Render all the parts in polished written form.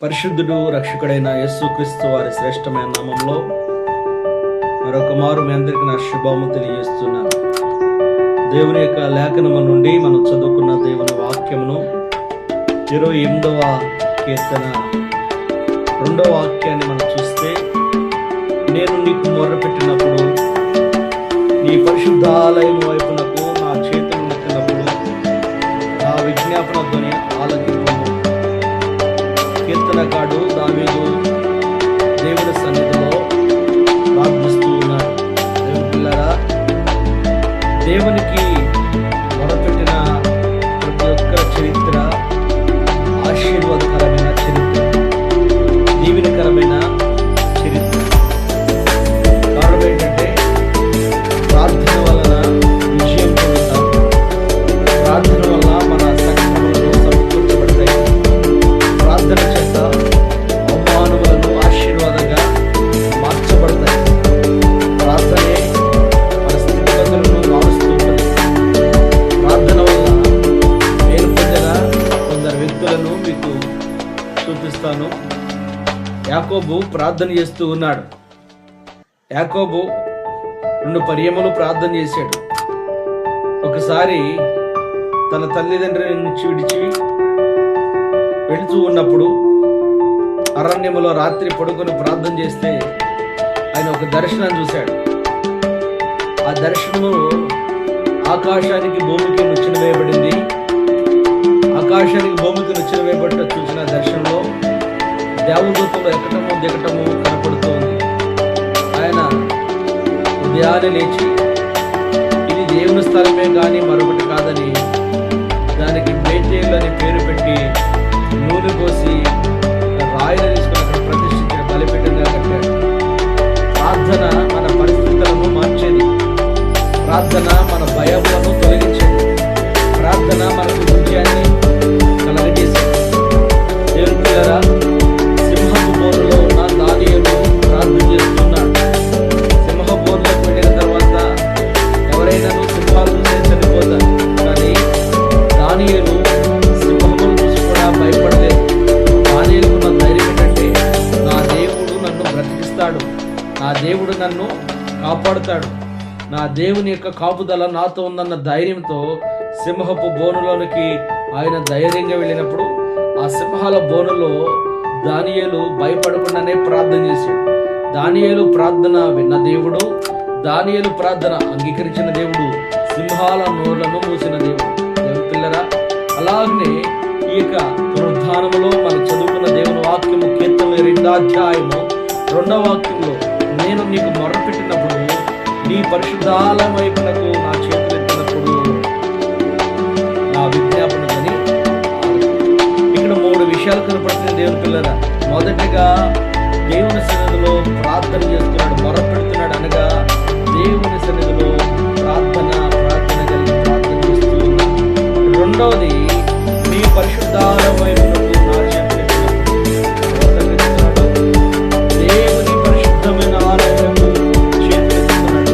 పరిశుద్ధుడు రక్షకుడైన యేసుక్రీస్తు వారి శ్రేష్టమైన నామంలో మరొక మారు మీ అందరికీ నా శుభము తెలియజేస్తున్నాను. దేవుని యొక్క లేఖనము నుండి మనం చదువుకున్న దేవుని వాక్యమును 28వ కీర్తన 2వ వాక్యాన్ని మనం చూస్తే, నేను నీకు మొర్రపెట్టినప్పుడు నీ పరిశుద్ధాలయం వైపునకు నా చేతులు నెత్తినప్పుడు నా విజ్ఞాపన ధ్వని ఆలకింపు. కీర్తనకారుడు దావీదు దేవుని సన్నిధిలో ప్రార్థిస్తూ ఉన్నాడు. దేవుని పిల్లరా, దేవునికి మొరపెట్టిన ప్రతి ఒక్క చరిత్ర ఆశీర్వాదకరమైన చరిత్ర, దీవెనకరమైన చరిత్ర. కారణం ఏంటంటే, ప్రార్థన వలన విజయం పొందుతాం. ప్రార్థన వల్ల మన సంకటములను సమకూర్చబడతాయి. ప్రార్థన చేత అవమానములను ఆశీర్వాదంగా మార్చబడతాయి. ప్రార్థనే మన స్థితిగతులను మారుస్తూ ఉంటుంది. ప్రార్థన వల్ల నేను పొందిన కొందరు వ్యక్తులను మీకు చూపిస్తాను. యాకోబు ప్రార్థన చేస్తూ ఉన్నాడు. యాకోబు 2 పర్యములు ప్రార్థన చేశాడు. ఒకసారి తన తల్లిదండ్రుల నుంచి విడిచి వెళుతూ ఉన్నప్పుడు అరణ్యములో రాత్రి పడుకొని ప్రార్థన చేస్తే ఆయన ఒక దర్శనం చూశాడు. ఆ దర్శనము ఆకాశానికి భూమికి నుచ్చిన వేయబడింది. ఆకాశానికి భూమికి నుచ్చిన వేయబడ్డ చూసిన దర్శనంలో దేవదూతలు ఎక్కటము దిగటము కనపడుతూ ఉంది. ఆయన ఉదయాన్నే లేచి ఇది దేవుని స్థలమే కానీ మరొకటి కాదని దానికి బేతేలు అని పేరు పెట్టి నూనె పోసి రాయిని తీసుకుని అక్కడ ప్రతిష్ఠించిన బలిపీఠంగా కట్టాడు. ప్రార్థన మన పరిస్థితులను మార్చేది. ప్రార్థన మన భయములను తొలగించేది. ప్రార్థన మనకు విజయాన్ని కలగజేసేది. దేవుని పిల్లరా, సింహపు బోనులో ఉన్న దానియేలు ప్రార్థన చేస్తున్నాడు. సింహపు బోనులోకి వెళ్ళిన తర్వాత ఎవరైనా సింహాలు చూస్తే చనిపోతారు, కానీ దానియేలు సింహమును చూసి కూడా భయపడలేదు. దానియేలుకున్న ధైర్యం ఏంటంటే, నా దేవుడు నన్ను బ్రతికిస్తాడు, నా దేవుడు నన్ను కాపాడుతాడు, నా దేవుని యొక్క కాపుదల నాతో ఉందన్న ధైర్యంతో సింహపు బోనులోనికి ఆయన ధైర్యంగా వెళ్ళినప్పుడు ఆ సింహాల బోనులో దానియేలు భయపడకుండానే ప్రార్థన చేశాడు. దానియేలు ప్రార్థన విన్న దేవుడు, దానియేలు ప్రార్థన అంగీకరించిన దేవుడు, సింహాల నోళ్లను మూసిన దేవుడు. దేవుని పిల్లరా, అలాగనే ఈ యొక్క పునరుద్ధానములో మనం చదువుకున్న దేవుని వాక్యము కీర్తనలు 2వ అధ్యాయము 2వ వాక్యంలో, నేను నీకు మొర్రపెట్టినప్పుడు నీ పరిశుద్ధాలయం వైపునకు నా చేతులు ఎత్తినప్పుడు నా విజ్ఞాపన ధ్వని. ఇక్కడ 3 విషయాలు కనపడుతుంది దేవుని పిల్లరా. మొదటిగా దేవుని సన్నిధిలో ప్రార్థన చేస్తున్నాడు, మొర్రపెడుతున్నాడు అనగా దేవుని సన్నిధిలో ప్రార్థన కలిగి ప్రార్థన చేస్తూ ఉన్నాడు. రెండవది, నీ పరిశుద్ధాలయం వైపునకు నా చేతులు ఎత్తినప్పుడు దేవుని పరిశుద్ధమైన ఆలయంలో చేతులు ఎత్తుతున్నాడు.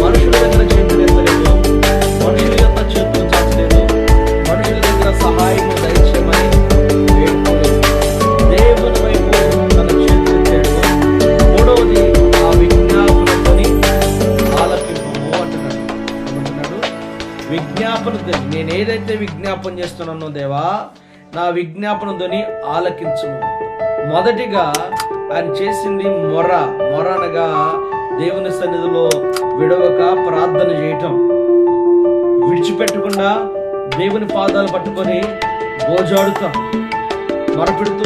మనుషుల దగ్గర చేతులు ఎత్తలేదు, మనుషుల యొక్క చేతులు చాచలేదు, మనుషుల దగ్గర సహాయము దయచేయమని వేడుకోలేదు. దేవుని వైపు తన చేతులు ఎత్తాడు. మూడవది, ఆ విజ్ఞాపనతోని ఆలకింపము అంటున్నాడు. ఏమంటున్నాడు? విజ్ఞాపనతో, నేను ఏదైతే విజ్ఞాపన చేస్తున్నానో దేవా, నా విజ్ఞాపనతోని ఆలకించుము. మొదటిగా ఆయన చేసింది మొర అనగా దేవుని సన్నిధిలో విడవక ప్రార్థన చేయటం, విడిచిపెట్టకుండా దేవుని పాదాలు పట్టుకొని గోజాడుతాం. మొరపెడుతూ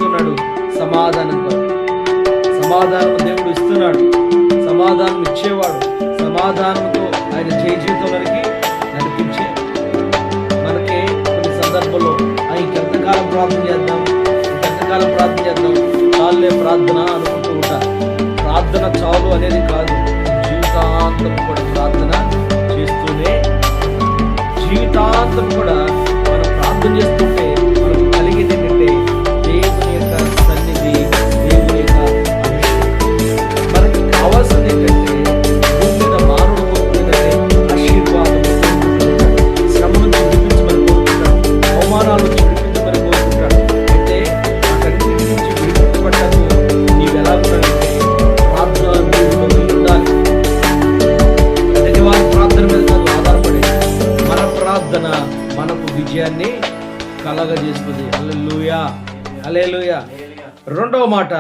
ఉన్నాడు. సమాధానం దేవుడు ఇస్తున్నాడు. సమాధానం ఇచ్చేవాడు. సమాధానంతో ఆయన జీవితంలోకి నడిపించే మనకి కొన్ని సందర్భంలో ఇంకెంతకాలం ప్రార్థన చేద్దాం చాలులే ప్రార్థన అనుకుంటూ ఉంటారు. ప్రార్థన చాలు అనేది కాదు, జీవితాంతం కూడా ప్రార్థన చేస్తూనే, జీవితాంతం కూడా మనం ప్రార్థన చేస్తుంటే మనకు కలిగేది ఏంటంటే దేవుని యొక్క సన్నిధి, దేవుని యొక్క అభిషేకం. మనకి కావాల్సింది ఏంటంటే భూమి మీద మానవుడు కోరుకునేదంటే ఆశీర్వాదం, శ్రమ నుంచి విడిపించమని కోరుకుంటాడు, అవమానాల నుంచి విడిపించమని కోరుకుంటాడు. అయితే ఉంది. హల్లెలూయా, హల్లెలూయా. రెండవ మాట,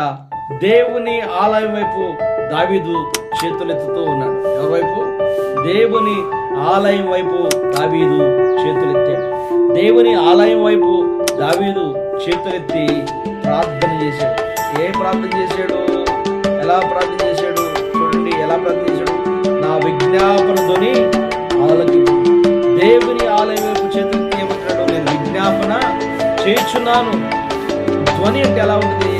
దేవుని ఆలయం వైపు దావీదు చేతులెత్తుతూ ఉన్నాడు. ఎవరి వైపు? దేవుని ఆలయం వైపు దావీదు చేతులెత్తాడు. దేవుని ఆలయం వైపు దావీదు చేతులెత్తి ప్రార్థన చేశాడు. ఏ ప్రార్థన చేశాడు? ఎలా ప్రార్థన చేశాడు? చూడండి ఎలా ప్రార్థన చేశాడు. నా విజ్ఞాపన ధ్వని ఆలకించు. దేవుని ఆలయం వైపు చేతులెత్తి ఏమంటాడు? నేను విజ్ఞాపన చేస్తున్నాను. ధ్వని అంటే ఎలా ఉంటుంది?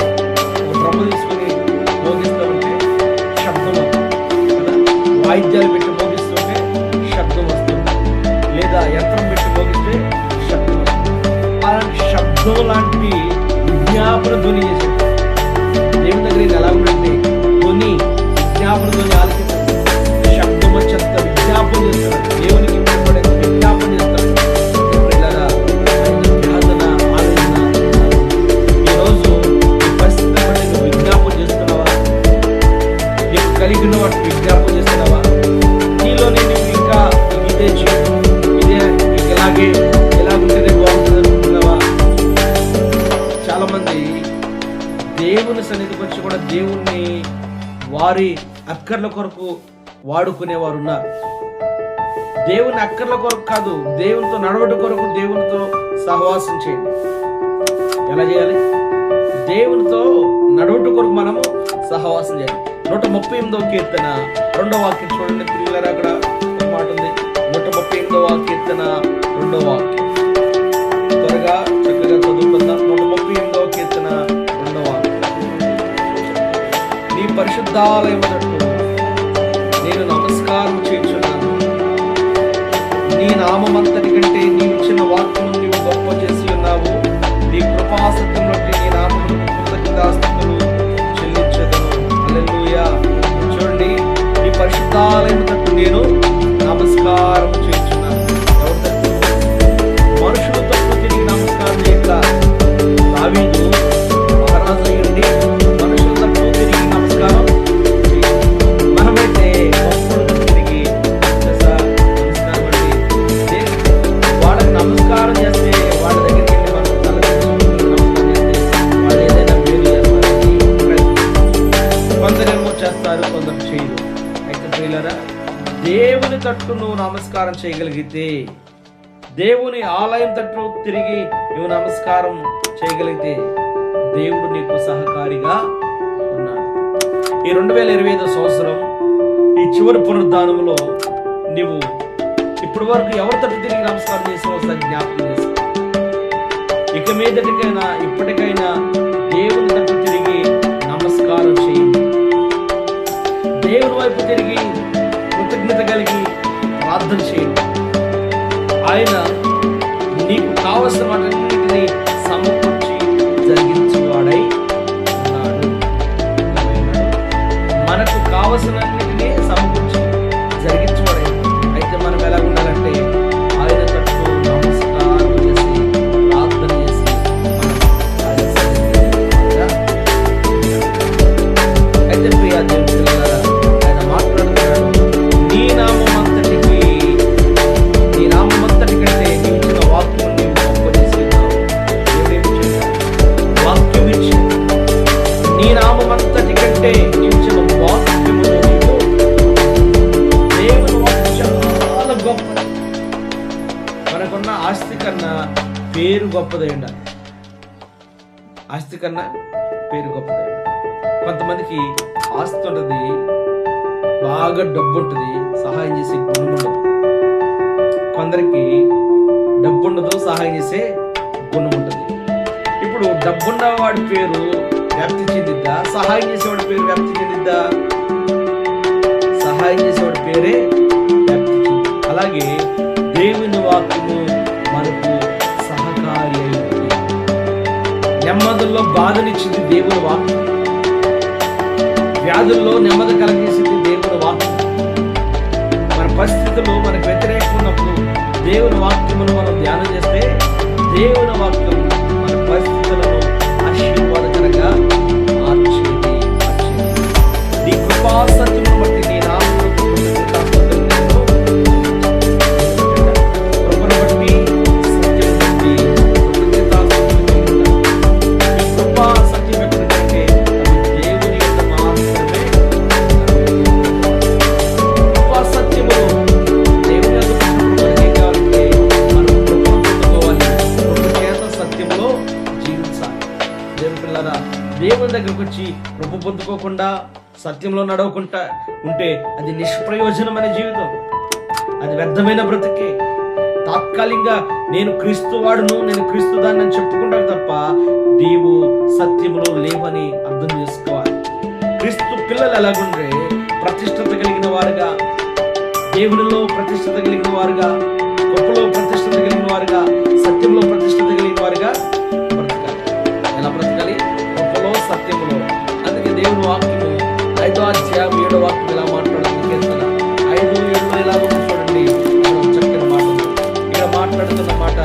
ఒక డ్రమ్ము తీసుకుని మోగిస్తామంటే శబ్దం కదా, వాయిద్యాలు పెట్టి మోగిస్తుంటే శబ్దం వస్తుంది, లేదా యంత్రం పెట్టి మోగిస్తే శబ్దం వస్తుంది. అలాంటి శబ్దం లాంటి విజ్ఞాపన ధ్వని చేశాడు. దేవుని దగ్గర ఎలా ఉందంటే ధ్వని, విజ్ఞాపన ధ్వని ఆలకించాడు. శబ్దం వచ్చేంత విజ్ఞాపన చేస్తున్నాడు. దేవునికి విజ్ఞాపన చేస్తాడు. కలిగిన వాటి విజ్ఞాపన చేస్తున్నావా? నీలోనే నువ్వు ఇంకా ఇదే చేయడం, ఇదే ఎలాగుంటేనే బాగుంటుంది అనుకుంటున్నావా? చాలా మంది దేవుని సన్నిధికి వచ్చి కూడా దేవుణ్ణి వారి అక్కర్ల కొరకు వాడుకునేవారు ఉన్నారు. దేవుని అక్కర్ల కొరకు కాదు, దేవునితో నడవడం కొరకు దేవునితో సహవాసం చేయండి. ఎలా చేయాలి? దేవునితో నడవడం కొరకు మనము సహవాసం చేయాలి. 138వ కీర్తన 2వ వాక్యం చూడండి ప్రియులారా. అక్కడ ఒక మాట ఉంది. 138వ కీర్తన 2వ వాక్యం త్వరగా చక్కగా చదువుకుందాం. 138వ కీర్తన 2వ వాక్యం. నీ పరిశుద్ధాలయమునట్టు నేను నమస్కారం చేయుచున్నాను. నీ నామమంతటి కంటే నీవు ఇచ్చిన వాక్యము నీవు గొప్ప చేసి ఉన్నావు. నీ కృపాసత్యం బట్టి నీ నామమునకు కృతజ్ఞతాస్తుతులు చెల్లించెదను. హల్లెలూయా. చూడండి, నీ పరిశుద్ధాలయం తట్టు నేను నమస్కారం చేస్తున్నాను. ఎవరి తట్టు? మనుషుల తట్టు తిరిగి నమస్కారం చేయట్లా. దావీదు మహారాజు అయ్యుండి మనుషుల తట్టు తిరిగి నమస్కారం చేయాలి. మనమైతే భక్తుల తిరిగి నమస్కారం అండి వాళ్ళకి నమస్కారం చేస్తే వాళ్ళ దగ్గరికి వెళ్ళి మనం నమస్కారం చేస్తే వాళ్ళు ఏదైనా మేలు చేస్తారు. కొందరేమో చేస్తారు, కొందరు చేయరు. అయితే ప్రియులారా, దేవుని తట్టు నువ్వు నమస్కారం చేయగలిగితే, దేవుని ఆలయం తట్టు తిరిగి నువ్వు నమస్కారం చేయగలిగితే దేవుడు నీకు సహకారిగా ఉన్నాడు. ఈ 2025 సంవత్సరం ఈ చివరి పునరుద్ధానంలో నువ్వు ఇప్పటి వరకు ఎవరి తట్టు తిరిగి నమస్కారం చేసావో ఒకసారి జ్ఞాపకం చేసి, ఇక మీదటికైనా ఇప్పటికైనా దేవుని తట్టు తిరిగి నమస్కారం చేయండి. దేవుని వైపు తిరిగి కృతజ్ఞత కలిగి ప్రార్థన చేయండి. ఆయన నీకు కావలసిన వాటన్నిటిని సమకూర్చి జరిగించేవాడై ఉన్నాడు. మనకు కావలసినన్నిటినీ సమకూర్చి జరిగించేవాడై. అయితే మనం ఎలా ఉండాలంటే ఆయన తట్టు నమస్కారం చేసి ప్రార్థన చేసి అయితే ప్రియా దేవుని పిల్లలారా, ఆయన మాట్లాడుతున్నాడు. నీ నామమంతటి కంటే నీవు ఇచ్చిన వాక్యం నీవు గొప్ప చేసి ఉన్నావు. దేవుడేమి చేశాడు? వాక్యం ఇచ్చి నీ నామమంతటి కంటే నీవు ఇచ్చిన వాక్యమును నీవు దేవుని వాక్యం చాలా గొప్పది. మనకున్న ఆస్తి కన్నా పేరు గొప్పదై ఉండాలి. ఆస్తి కన్నా పేరు గొప్పదై ఉండాలి. కొంతమందికి ఆస్తి ఉంటుంది, బాగా డబ్బు ఉంటుంది, సహాయం చేసే గుణం ఉండదు. కొందరికి డబ్బు ఉండదు, సహాయం చేసే గుణం ఉంటుంది. ఇప్పుడు డబ్బున్న వాడి పేరు వ్యాప్తి చెందిద్దా? సహాయం చేసేవాడి పేరు వ్యాప్తి చెందిద్దా? సహాయం చేసేవాడి పేరే వ్యాప్తి చెంది. అలాగే దేవుని వాక్యము మనకు సహకారి అయింది. నెమ్మదుల్లో బాధనిచ్చింది దేవుని వాక్యం, వ్యాధుల్లో నెమ్మది కలిగేసింది దేవుని వాక్యం. మన పరిస్థితుల్లో మనకు వ్యతిరేకంగా ఉన్నప్పుడు దేవుని వాక్యమును మనం ధ్యానం చేస్తే దేవుని వాక్యం మన పరిస్థితులను ఆశీర్వాదకరంగా మార్చేది. నీ కృపా సత్యమును బట్టి నీ నామమునకు కృతజ్ఞతాస్తుతులు కృపను బట్టి సత్యము బట్టి కృతజ్ఞతాస్తుతులు పిల్లరా, దేవుని దగ్గరకు వచ్చి కృప పొందుకోకుండా సత్యంలో నడవకుండా ఉంటే అది నిష్ప్రయోజనమైన జీవితం, అది వ్యర్థమైన బ్రతుకే. తాత్కాలికంగా నేను క్రీస్తు వాడును, నేను క్రీస్తు దాన్ని అని చెప్పుకుంటాను తప్ప నీవు సత్యములో లేవని అర్థం చేసుకోవాలి. క్రీస్తు పిల్లలు ఎలాగుండే ప్రతిష్టత కలిగిన వారుగా, దేవునిలో ప్రతిష్టత కలిగిన వారుగా, కృపలో ప్రతిష్టత కలిగిన వారుగా, సత్యంలో ప్రతిష్టత కలిగిన వారుగా బ్రతకాలి. ఎలా బ్రతకాలి? కృపలో, సత్యములో. అందుకే దేవుని వాక్యము 5వ అధ్యాయం 7వ వాక్యం ఇలా మాట్లాడుతుంది. కీర్తన 5:7 ఎలా ఉంది చూడండి. చక్కని మాట ఇక్కడ మాట్లాడుతున్న మాట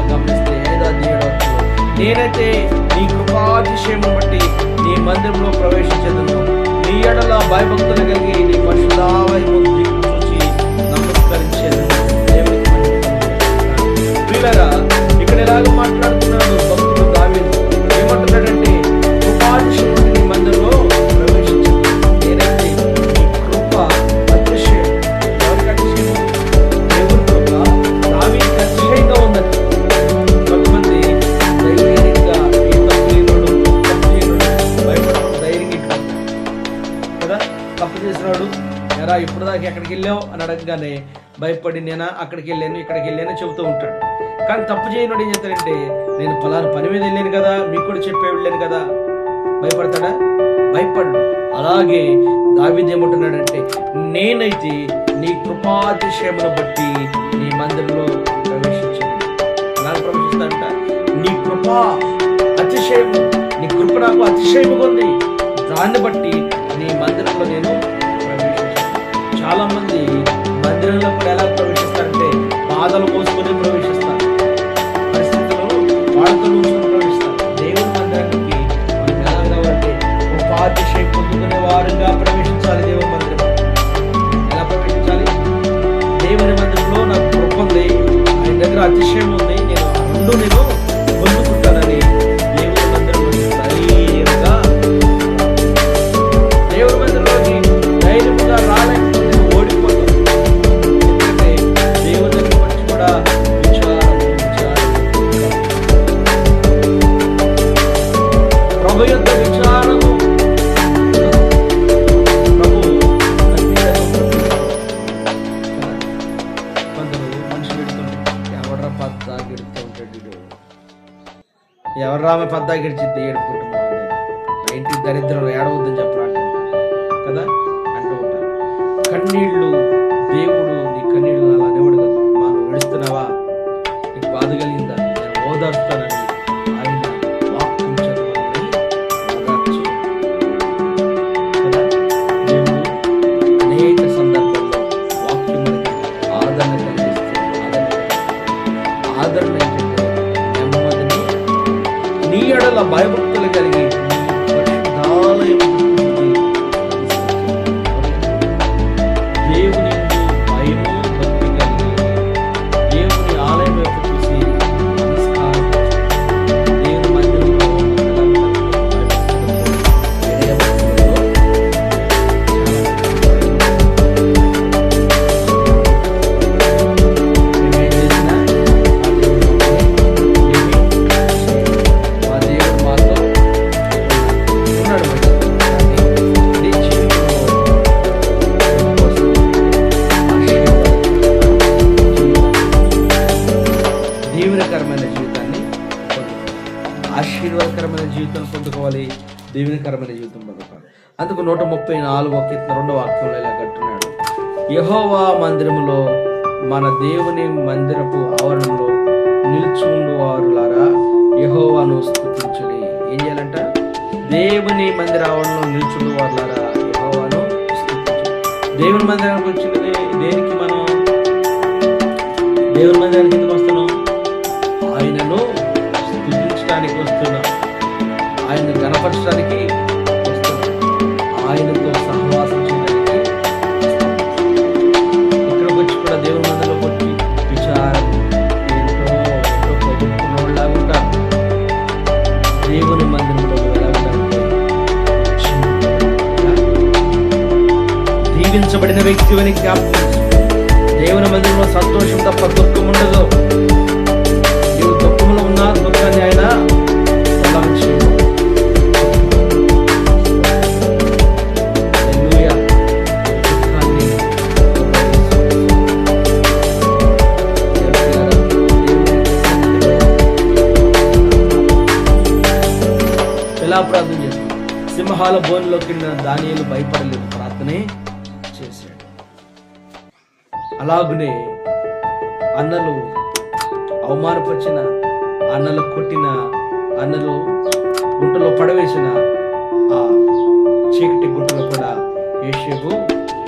గమనిస్తే 5వ అధ్యాయం 7వ వాక్యం, నేనైతే నీ కృపాతిశయమును బట్టి నీ మందిరంలో ప్రవేశించదును, నీ ఎడల భయభక్తులు కలిగి నీ పరిశుద్ధాలయము దిక్కు చూచి నమస్కరించేదను. ప్రియులారా, ఇక్కడ ఎలాగ మాట్లాడుతున్నాడు భక్తుడు దావీదు? ఏమంటున్నాడంటే, కృపాతిశయమును నీ మందిరంలో ప్రవేశించదు. నేనైతే నీ కృప అతిశయం. ఎవరికి అతిశయం? దేవుని కృప దావీదుకి అతిశయంగా ఉందని. కొంతమంది ధైర్యంగా ఏ భయపడకుండా ధైర్యంగా కదా, తప్పు చేసినాడు ఎరా ఇప్పుడు దాకా ఎక్కడికి వెళ్ళావు అని అడగగానే భయపడి నేనా అక్కడికి వెళ్ళాను ఇక్కడికి వెళ్ళాను చెబుతూ ఉంటాడు. కానీ తప్పు చేయనోడు ఏం చేస్తాడంటే, నేను పలానా పని మీద వెళ్ళాను కదా, మీకు కూడా చెప్పే వెళ్ళాను కదా, భయపడతాడా? భయపడ్డు. అలాగే దావీదు ఏమంటున్నాడంటే, నేనైతే నీ కృపాతిశయమును బట్టి నీ మందిరంలో ప్రవేశించాను. ఎలా ప్రవేశిస్తాడంట? నీ కృప అతిశయము, నీ కృప నాకు అతిశయముగా ఉంది, దాన్ని బట్టి నీ మందిరంలో నేను ప్రవేశించాను. చాలా మంది మందిరంలో కూడా ఎలా ప్రవేశిస్తారంటే, బాధలు మోసుకొని ప్రవేశిస్తారు, పరిస్థితులు వాళ్ళతో మోసుకొని ప్రవేశిస్తారు. దేవుని మందిరానికి మనం ఎలా కావాలంటే కృపాతిశయం పొందుకునే వారుగా ప్రవేశించాలి. దేవుని మందిరం ఎలా ప్రవేశించాలి? దేవుని మందిరంలో నాకు కృప ఉంది, ఆయన దగ్గర అతిశయం ఉంది, నేను రెండు నేను పొందుకుంటానని దేవుని మందిరంలో ధైర్యంగా, దేవుని మందిరంలోకి ధైర్యంగా రాలేకపోతే ఓడిపోతాం. ఎందుకంటే దేవుని దగ్గర వచ్చి కూడా ప్రభు యొక్క విచారము, ప్రభు కొందరు మనుషులు పెడుతుంటారు, ఎవడ్రా పద్దా గెడుతూ ఉంటాడు, ఎవర్రా ఆమె పద్దా గెడిచిద్ది ఏడుకుంటున్నావు, నా ఇంటికి దరిద్రం ఏడవద్దని చెప్పరా కదా అంటూ ఉంటారు. కన్నీళ్ళు, దేవుడు నీ కన్నీళ్ళు అలా అనేవాడు కదా, నువ్వు ఏడుస్తున్నావా, నీకు బాధ కలిగిందా, నేను ఓదార్స్తానని ఆయన వాక్యం చదవాలని ఓదార్చు కదా. దేవుడు అనేక సందర్భాల్లో వాక్యం మనకి ఆదరణ కలిగిస్తుంది. ఆదరణ ఏంటంటే నెమ్మదిని, నీ ఎడల భయభక్తులు కలిగి పరిశుద్ధాలయం దేవుని భయము భక్తి కలిగి దేవుని ఆలయం వైపు చూసి నమస్కారం, దేవుని మందిరంలో మా దేవుడు మాతో ఉన్నాడు. దీవెనకరమైన జీవితాన్ని ఆశీర్వాదకరమైన జీవితాన్ని పొందుకోవాలి, దీవెనకరమైన జీవితం పొందుకోవాలి. అందుకు 134వ కీర్తన 2వ వాక్యంలో ఇలా కట్టున్నాడు, యెహోవా మందిరములో, మన దేవుని మందిరపు ఆవరణలో నిల్చుండు వారులారా యెహోవాను స్తుతించుడి. ఏం చేయాలంట? దేవుని మందిర ఆవరణలో నిల్చుండు వారులారా యెహోవాను స్తుతించుడి. దేవుని మందిరానికి వచ్చినది దేనికి? మనం దేవుని మందిరానికి ఎందుకు వస్తున్నాం? ఆయనను స్తుతించడానికి వస్తున్నాం, ఆయనను గణపరచడానికి వస్తున్నాం, ఆయనతో సహవాసం చేయడానికి వస్తున్నాం. ఇక్కడికి వచ్చి కూడా దేవుని మందిరంలోకి వచ్చి విచారం ఏంటో పొగుడుకున్నోళ్ళలాగా ఉంటారు. దేవుని మందిరంలో ఎలా ఉంటారంటే దీవించబడిన వ్యక్తి అని జ్ఞాపకం. దేవుని మందిరంలో సంతోషం తప్ప దుఃఖం ఉండదు. నీవు దుఃఖంలో ఉన్నా దుఃఖాన్ని ఆయన తొలగించు. ఎలా ప్రార్థన చేస్తాడు? సింహాల బోన్లో కింద దానియేలు భయపడలేదు, ప్రార్థనే చేశాడు. అలాగునే అన్నలు అవమానపరిచిన, అన్నలు కొట్టిన, అన్నలు గుంటలో పడవేసిన ఆ చీకటి గుంటలో కూడా యోసేపు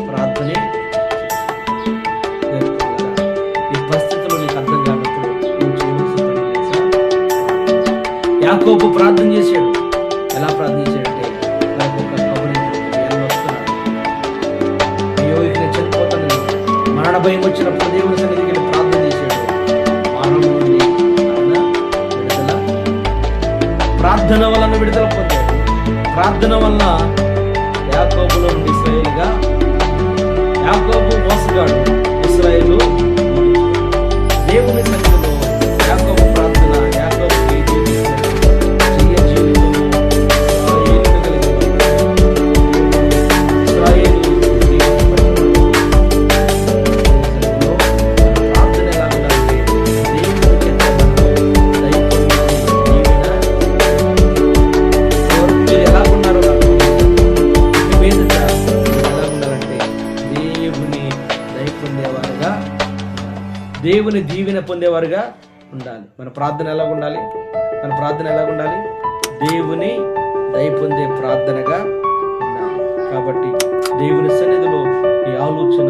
ప్రార్థనే చేశాడు. ఈ పరిస్థితుల్లో నీకు అర్థం కానప్పుడు నువ్వు చేయవలసిన పని తెలుసా? యాకోబు ప్రార్థన చేశాడు. ఎలా ప్రార్థన చేశాడంటే, నాకు ఒక కబురు వస్తున్నాడు, అయ్యో ఇక నేను చనిపోతాను. మరణ భయం వచ్చినప్పుడు దేవుని సన్నిధికి వెళ్ళి ప్రార్థన చేశాడు. మరణం నుండి ఆయన విడుదల, ప్రార్థన వలన విడుదల పొందాడు. ప్రార్థన వలన యాకోబులో నుండి ఇశ్రాయేలుగా, యాకోబు మోసగాడు, ఇశ్రాయేలు దేవుని సన్నిధిలో యాకోబు ప్రార్థన, యాకోబుకి జీయ జీవితము ఇశ్రాయేలు ప్రార్థన ఎలా ఉండాలంటే దేవుని చేత మీరు ఎలా ఉన్నారో నాకు మీదట ఎలా ఉండాలంటే దేవుని దయ పొందేవారుగా, దేవుని దీవెన పొందేవారుగా ఉండాలి. మన ప్రార్థన ఎలా ఉండాలి? మన ప్రార్థన ఎలా ఉండాలి? దేవుని దయ పొందే ప్రార్థనగా ఉండాలి. కాబట్టి దేవుని సన్నిధిలో ఈ ఆలోచన